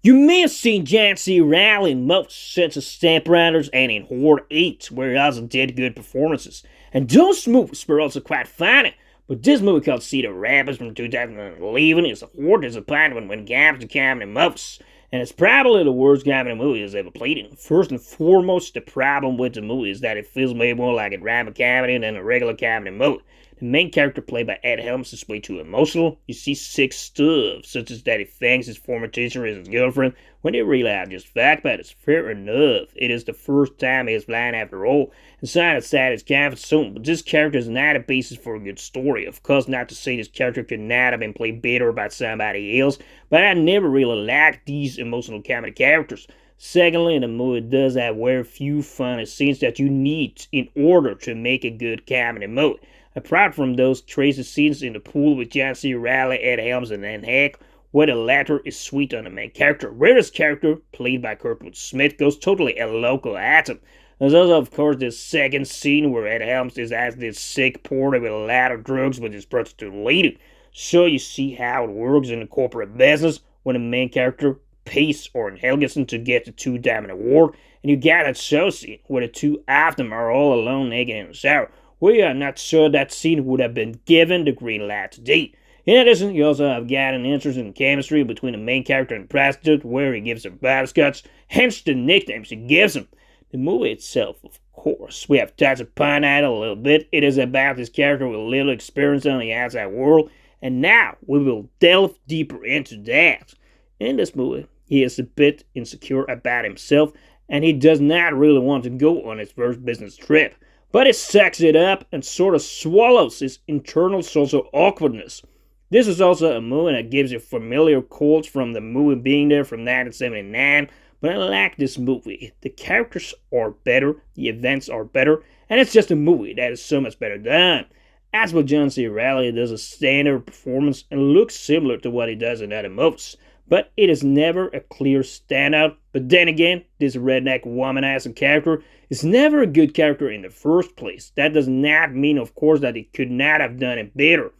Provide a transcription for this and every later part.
You may have seen John C. Reilly in most such as Step Brothers and in Horde 8, where he also did good performances. And those movies were also quite funny. But this movie called Cedar Rapids from 2011 is a horror disappointment when it comes to comedy movies. And it's probably the worst comedy movie he's ever played in. First and foremost, the problem with the movie is that it feels way more like a drama comedy than a regular comedy movie. The main character, played by Ed Helms, is way too emotional. You see sick stuff, such as that he thinks his former teacher is his girlfriend, when they really are just fact, but it's fair enough. It is the first time he is blind after all, and so outside his comfort zone, but this character is not a basis for a good story. Of course, not to say this character could not have been played better by somebody else, but I never really liked these emotional comedy characters. Secondly, the movie does have very few funny scenes that you need in order to make a good comedy movie. Apart from those crazy scenes in the pool with John C. Reilly, Ed Helms, and Anne Heck, where the latter is sweet on the main character, where his character, played by Kurtwood Smith, goes totally a local at him. There's also, of course, this second scene where Ed Helms is at this sick party with a lot of drugs with his prostitute lady. So you see how it works in the corporate business when the main character pays Orrin Helgeson to get the Two Diamond Award, and you got that show scene where the two of them are all alone naked in the shower. We are not sure that scene would have been given the green light today. In addition, you also have got an interesting chemistry between the main character and the prostitute, where he gives her butterscotch, hence the nicknames he gives him. The movie itself, of course, we have touched upon that a little bit. It is about this character with little experience on the outside world, and now we will delve deeper into that. In this movie, he is a bit insecure about himself, and he does not really want to go on his first business trip. But he sucks it up and sort of swallows his internal social awkwardness. This is also a movie that gives you familiar chords from the movie Being There from 1979, but I like this movie. The characters are better, the events are better, and it's just a movie that is so much better done. As for John C. Reilly, does a standard performance and looks similar to what he does in other movies, but it is never a clear standout. But then again, this redneck womanizer character is never a good character in the first place. That does not mean, of course, that he could not have done it better.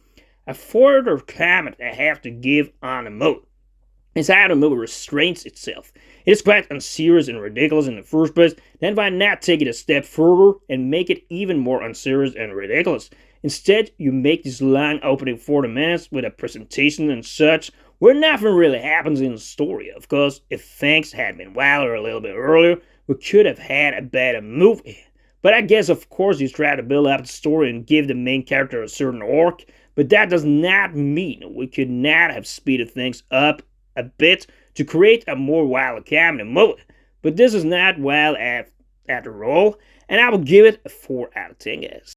A further comment I have to give on the movie is how the movie restrains itself. It is quite unserious and ridiculous in the first place, then why not take it a step further and make it even more unserious and ridiculous? Instead, you make this long opening 40 minutes with a presentation and such, where nothing really happens in the story. Of course, if things had been wilder a little bit earlier, we could have had a better movie. But I guess, of course, you try to build up the story and give the main character a certain arc, but that does not mean we could not have speeded things up a bit to create a more wild comedy movie. But this is not wild after all, and I will give it a 4 out of 10, guys.